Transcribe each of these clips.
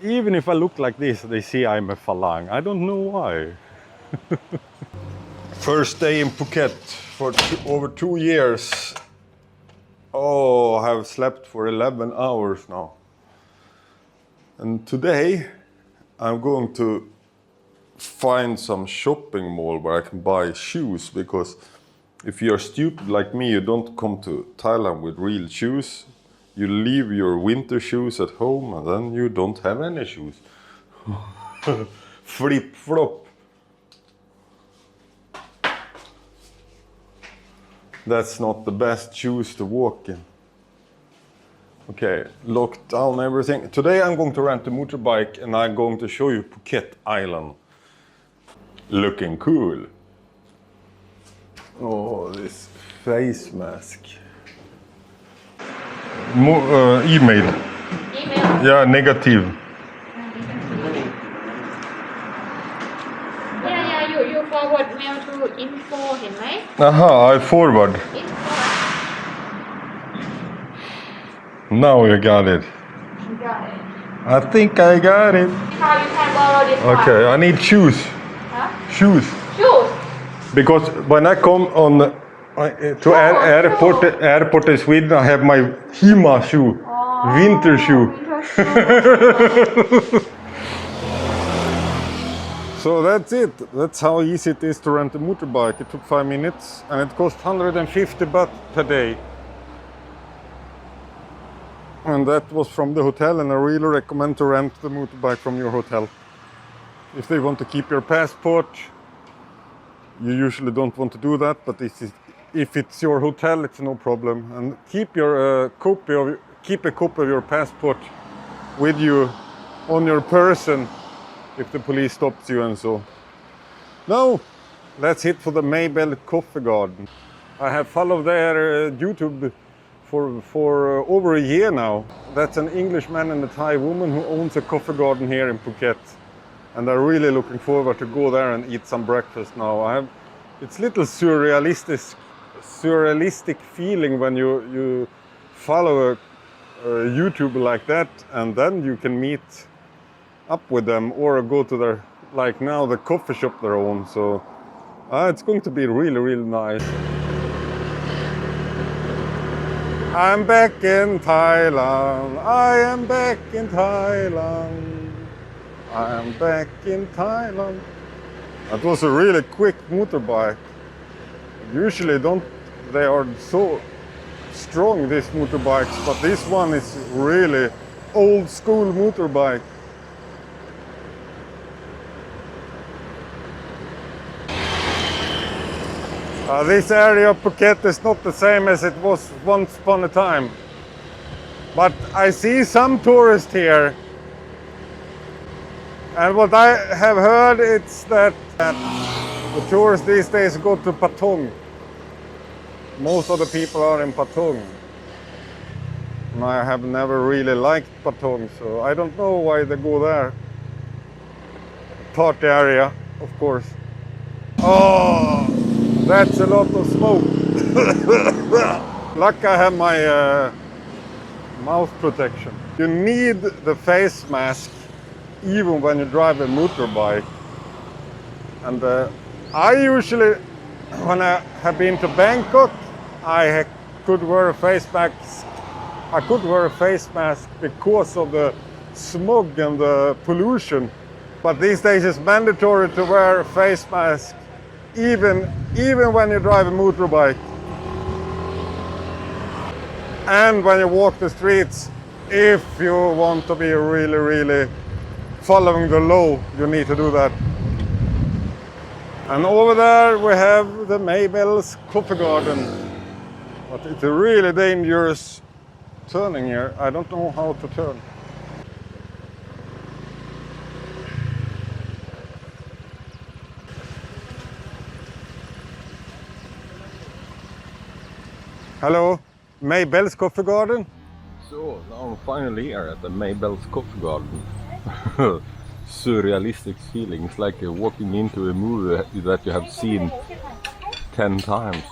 Even if I look like this, they see I'm a Falang. I don't know why. First day in Phuket for over 2 years. Oh, I have slept for 11 hours now. And today I'm going to find some shopping mall where I can buy shoes, because if you're stupid like me, you don't come to Thailand with real shoes. You leave your winter shoes at home and then you don't have any shoes. Flip-flop. That's not the best shoes to walk in. Okay, locked down everything. Today I'm going to rent a motorbike and I'm going to show you Phuket Island. Looking cool. Oh, this face mask. Email. Email? Yeah, negative. Yeah, you forward mail to info เห็นไหม Aha, I forward. info Now you got it. you got it I think I got it. how you can borrow this one Okay, I need shoes. huh? Shoes. shoes Because when I come on to airport in Sweden, I have my Hima shoe, winter shoe. So that's it. That's how easy it is to rent a motorbike. It took 5 minutes and it cost 150 baht per day. And that was from the hotel, and I really recommend to rent the motorbike from your hotel. If they want to keep your passport, you usually don't want to do that, but if it's your hotel, it's no problem. And keep a copy of your passport with you on your person if the police stops you and so. Now, let's hit for the Maybell Coffee Garden. I have followed their YouTube for over a year now. That's an Englishman and a Thai woman who owns a coffee garden here in Phuket. And I'm really looking forward to go there and eat some breakfast now. It's a little surrealistic feeling when you follow a YouTuber like that, and then you can meet up with them or go to their, like now, the coffee shop they own. So it's going to be really, really nice. I'm back in Thailand. I am back in Thailand. I am back in Thailand. That was a really quick motorbike. Usually they are so strong, these motorbikes, but this one is really old school motorbike. This area of Phuket is not the same as it was once upon a time. But I see some tourists here. And what I have heard is that the tourists these days go to Patong. Most of the people are in Patong. And I have never really liked Patong, so I don't know why they go there. Party area, of course. Oh, that's a lot of smoke. Lucky I have my mouth protection. You need the face mask even when you drive a motorbike. And I usually, when I have been to Bangkok, I could wear a face mask. I could wear a face mask because of the smog and the pollution. But these days it's mandatory to wear a face mask even when you drive a motorbike. And when you walk the streets, if you want to be really, really following the law, you need to do that. And over there we have the Maybell's Coffee Garden. But it's a really dangerous turning here. I don't know how to turn. Hello, Maybell's Coffee Garden. So now I'm finally here at the Maybell's Coffee Garden. Surrealistic feeling. It's like walking into a movie that you have seen 10 times.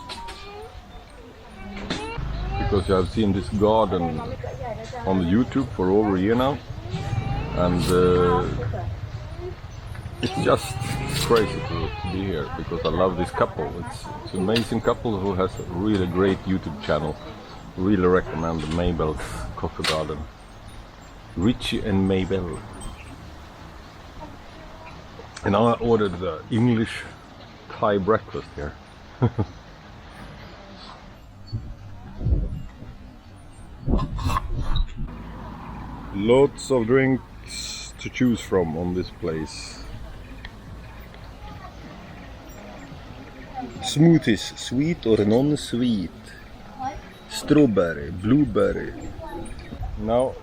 Because you have seen this garden on YouTube for over a year now. and it's just crazy to be here because I love this couple. It's an amazing couple who has a really great YouTube channel. Really recommend Mabel's Coffee Garden. Richie and Mabel. And I ordered the English Thai breakfast here. Lots of drinks to choose from on this place. Smoothies, sweet or non-sweet. Strawberry, blueberry. Now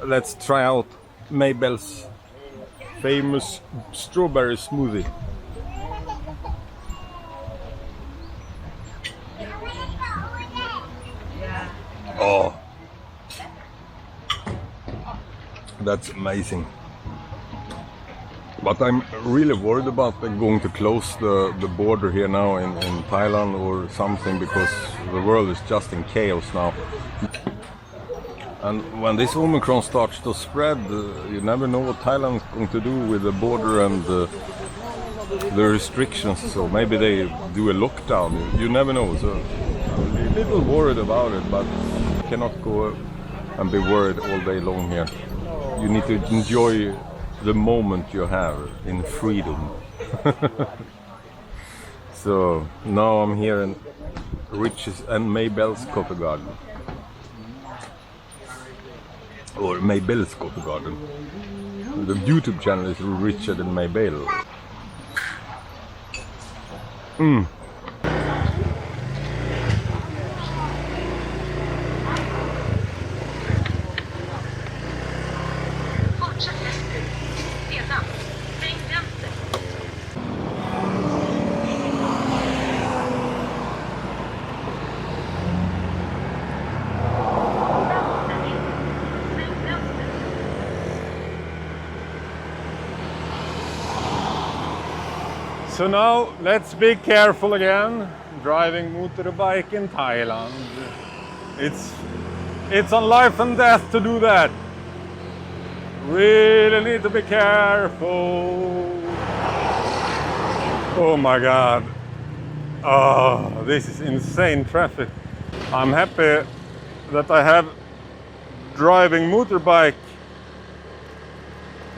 let's try out Mabel's famous strawberry smoothie. Oh, that's amazing. But I'm really worried about them going to close the border here now in Thailand or something, because the world is just in chaos now. And when this Omicron starts to spread, you never know what Thailand is going to do with the border and the restrictions. So maybe they do a lockdown. You never know. So I'm a little worried about it, but you cannot go and be worried all day long here. You need to enjoy the moment you have in freedom. So now I'm here in Rich's and Mabel's Coffee Garden. Or Mabel's Coffee Garden. The YouTube channel is Richard and Mabel. So now let's be careful again, driving motorbike in Thailand. It's on life and death to do that. Really need to be careful. Oh my God. Oh, this is insane traffic. I'm happy that I have driving motorbike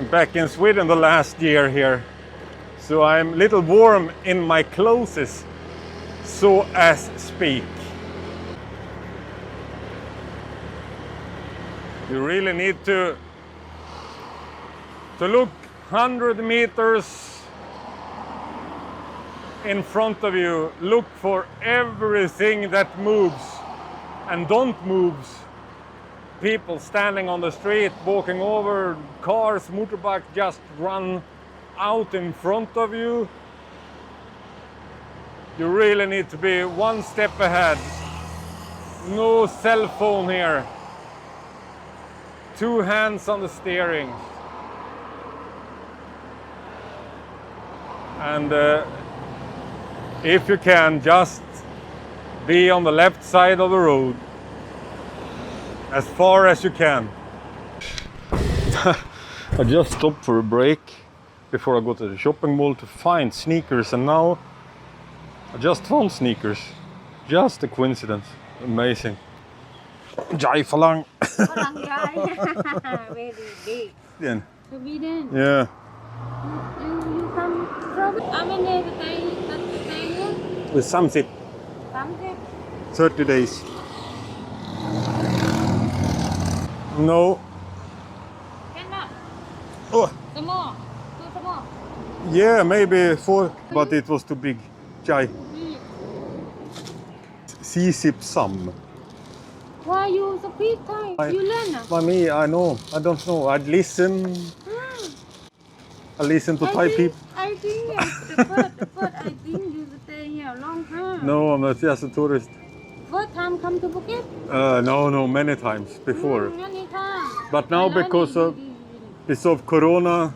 back in Sweden the last year here. So I'm a little warm in my clothes, so as speak. You really need to look 100 meters in front of you. Look for everything that moves and don't move. People standing on the street, walking over, cars, motorbikes just run out in front of you. You really need to be one step ahead. No cell phone here. 2 hands on the steering. And if you can, just be on the left side of the road as far as you can. I just stopped for a break before I go to the shopping mall to find sneakers, and now I just found sneakers. Just a coincidence. Amazing. Jai Falang. Falang Jai. Very big. Yeah. Sweden. Yeah. You come from how many days to stay here? With some zip. 30 days. No. Cannot. Oh. Small. Too small. Yeah, maybe 4, but it was too big. Jai. C-zip some. Why you speak Thai? You learn? For me, I know. I don't know. I'd listen. I listen to Thai people. I think the first I think you stay here a long time. No, I'm not just a tourist. First time come to Phuket? No, many times before. Many times. But now because of Corona,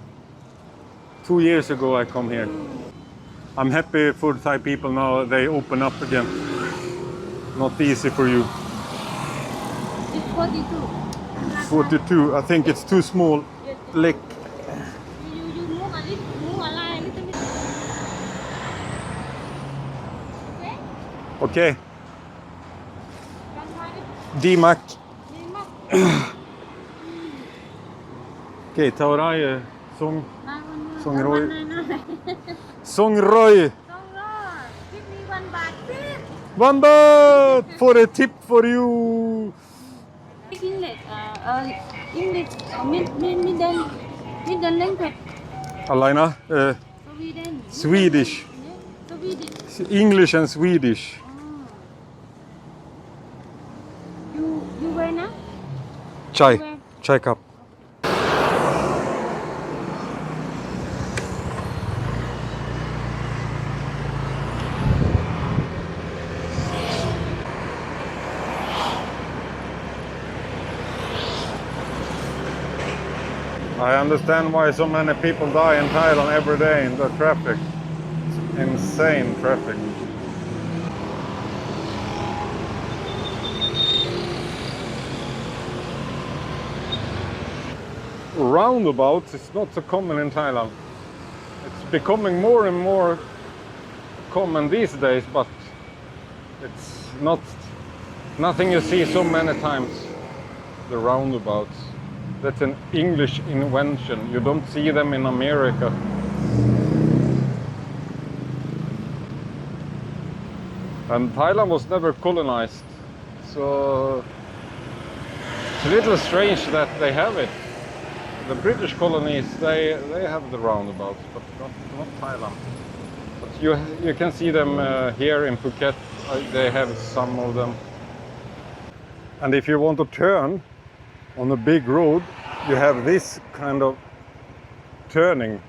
2 years ago I come here. I'm happy for Thai people now. They open up again. Not easy for you. It's 42. 42. I think it's too small. lick. You move a little bit. Okay? Okay. Can try it. D-Mac. Name Okej, Tauraje. Song Roy. No. Song Roy. Give me 1 baht, please. 1 baht for a tip for you. English, English, middle language, Alina, Sweden. Swedish. Swedish. English and Swedish. You where now? Chai. Where? Chai cup. I understand why so many people die in Thailand every day in the traffic. It's insane traffic. Roundabouts is not so common in Thailand. It's becoming more and more common these days, but it's nothing you see so many times. The roundabouts. That's an English invention. You don't see them in America. And Thailand was never colonized, so it's a little strange that they have it. The British colonies, they have the roundabouts, but not Thailand. But you can see them here in Phuket. They have some of them. And if you want to turn on a big road, you have this kind of turning.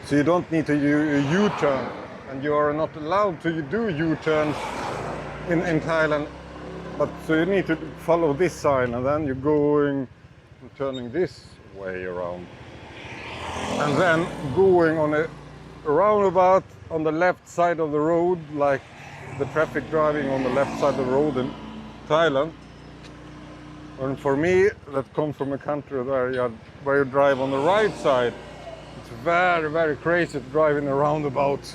So you don't need to U-turn, and you are not allowed to do U-turns in Thailand. But so you need to follow this sign, and then you're going and turning this way around. And then going on a roundabout on the left side of the road, like the traffic driving on the left side of the road in Thailand. And for me, that comes from a country where you drive on the right side. It's very, very crazy to drive in a roundabout.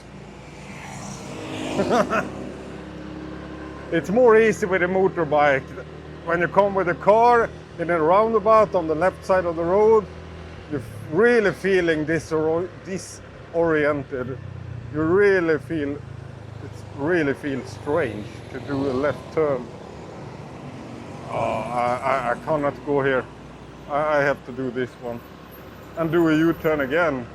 It's more easy with a motorbike. When you come with a car in a roundabout on the left side of the road, you're really feeling disoriented. You really feels strange to do a left turn. Oh, I cannot go here. I have to do this one and do a U-turn again.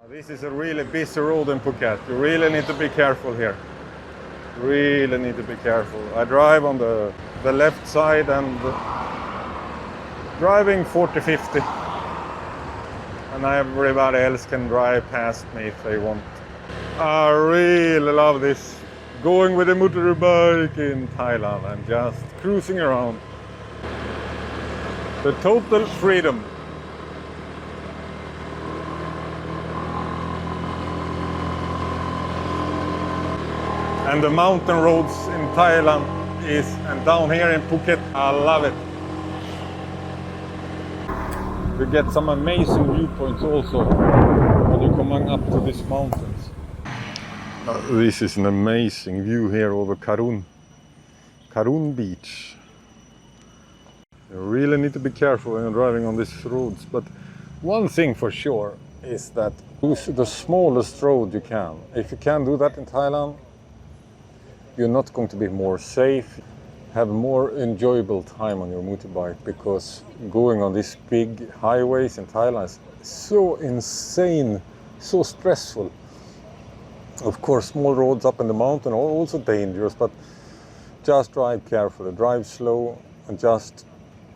This is a really busy road in Phuket. You really need to be careful here. Really need to be careful. I drive on the left side and driving 40-50. And everybody else can drive past me if they want. I really love this. Going with a motorbike in Thailand and just cruising around. The total freedom. And the mountain roads in Thailand and down here in Phuket, I love it. You get some amazing viewpoints also when you're coming up to these mountains. This is an amazing view here over Karun Beach. You really need to be careful when you're driving on these roads, but one thing for sure is that use the smallest road you can. If you can do that in Thailand, you're not going to be more safe, have more enjoyable time on your motorbike, because going on these big highways in Thailand is so insane, so stressful. Of course, small roads up in the mountain are also dangerous, but just drive carefully, drive slow, and just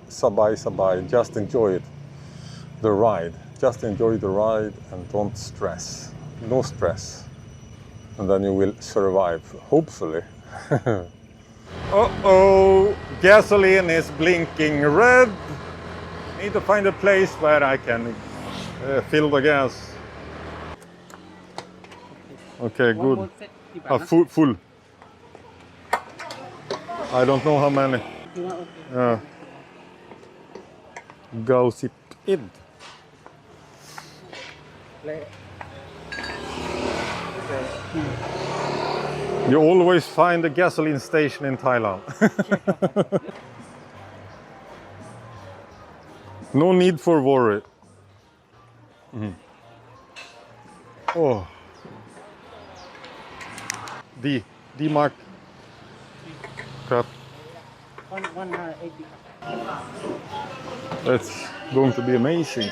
sabai, just enjoy it, the ride. Just enjoy the ride and don't stress, no stress. And then you will survive, hopefully. Uh-oh, gasoline is blinking red. Need to find a place where I can fill the gas. Okay, good. Full. I don't know how many. Gossip Id. You always find a gasoline station in Thailand. No need for worry. Oh. D mark. Crap. 180. That's going to be amazing.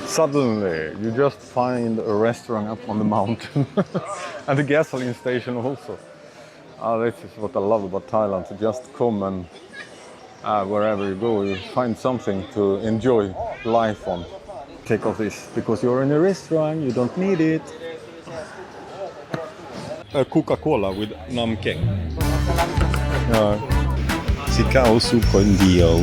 Suddenly, you just find a restaurant up on the mountain and a gasoline station also. This is what I love about Thailand. To just come and wherever you go, you find something to enjoy life on. Take off this because you're in a restaurant. You don't need it. A Coca-Cola with Nam Keng. 19คนเดียว